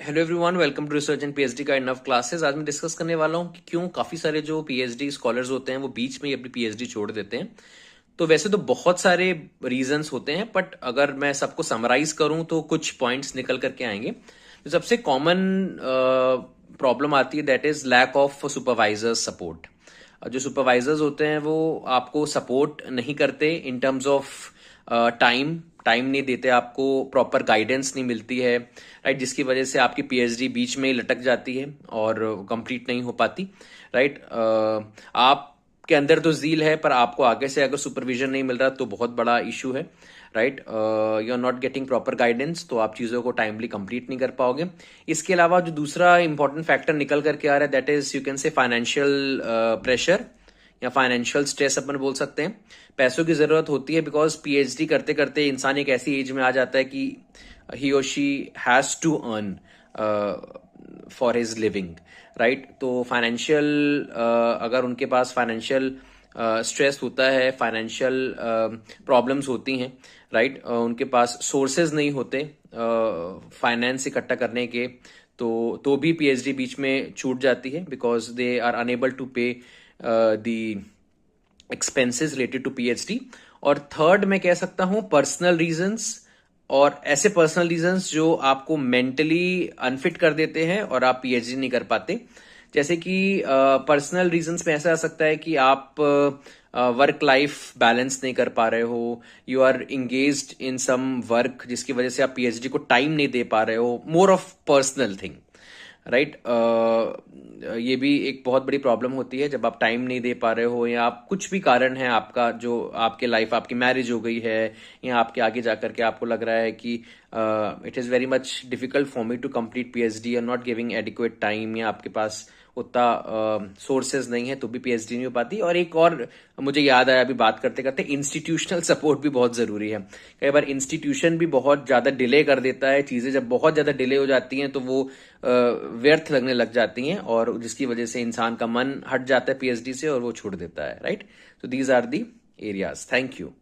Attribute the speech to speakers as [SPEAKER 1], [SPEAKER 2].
[SPEAKER 1] Hello everyone, welcome to research and PhD का इनफ classes. आज मैं डिस्कस करने वाला हूं कि क्यों काफी सारे जो पीएचडी स्कॉलर्स होते हैं वो बीच में ही अपनी पीएचडी छोड़ देते हैं। तो वैसे तो बहुत सारे रीजंस होते हैं, बट अगर मैं सबको समराइज करूं तो कुछ पॉइंट्स निकल करके आएंगे। तो सबसे कॉमन प्रॉब्लम आती है, that is lack of supervisors support. जो सुपरवाइजर्स होते हैं वो आपको सपोर्ट नहीं करते in terms of time time नहीं देते, आपको प्रॉपर गाइडेंस नहीं मिलती है, राइट, जिसकी वजह से आपकी पीएचडी बीच में ही लटक जाती है और कंप्लीट नहीं हो पाती, राइट। आपके अंदर तो जील है, पर आपको आगे से अगर सुपरविजन नहीं मिल रहा तो बहुत बड़ा इशू है, right. You are not getting proper guidance, तो आप चीज़ों को टाइमली कंप्लीट नहीं कर पाओगे। इसके अलावा जो दूसरा इंपॉर्टेंट फैक्टर निकल करके आ रहा है, that is you can say financial pressure या फाइनेंशियल स्ट्रेस अपन बोल सकते हैं। पैसों की जरूरत होती है बिकॉज पीएचडी करते करते इंसान एक ऐसी एज में आ जाता है कि ही और she has to earn for his living, right. तो फाइनेंशियल अगर उनके पास फाइनेंशियल स्ट्रेस होता है, फाइनेंशियल प्रॉब्लम्स होती हैं, राइट, उनके पास सोर्सेज नहीं होते फाइनेंस इकट्ठा करने के, तो भी पीएचडी बीच में छूट जाती है because they are unable to pay the expenses related to PhD. और थर्ड मैं कह सकता हूं पर्सनल रीजंस, और ऐसे पर्सनल रीजंस जो आपको मेंटली अनफिट कर देते हैं और आप पीएचडी नहीं कर पाते। जैसे कि पर्सनल रीजंस में ऐसा आ सकता है कि आप वर्क लाइफ बैलेंस नहीं कर पा रहे हो, you are engaged in some work जिसकी वजह से आप पीएचडी को टाइम नहीं दे पा रहे हो, more of personal thing, right. ये भी एक बहुत बड़ी प्रॉब्लम होती है जब आप टाइम नहीं दे पा रहे हो, या आप कुछ भी कारण है आपका, जो आपके लाइफ, आपकी मैरिज हो गई है, या आपके आगे जाकर के आपको लग रहा है कि it is very much difficult for me to complete PhD, और नॉट गिविंग एडिक्वेट टाइम, या आपके पास उतना सोर्सेज नहीं है, तो भी पीएचडी नहीं हो पाती। और एक और मुझे याद आया अभी बात करते करते, इंस्टीट्यूशनल सपोर्ट भी बहुत जरूरी है। कई बार इंस्टीट्यूशन भी बहुत ज्यादा डिले कर देता है चीजें, जब बहुत ज्यादा डिले हो जाती हैं तो वो व्यर्थ लगने लग जाती हैं, और जिसकी वजह से इंसान का मन हट जाता है पीएचडी से और वो छोड़ देता है, राइट। तो these are the areas. Thank you.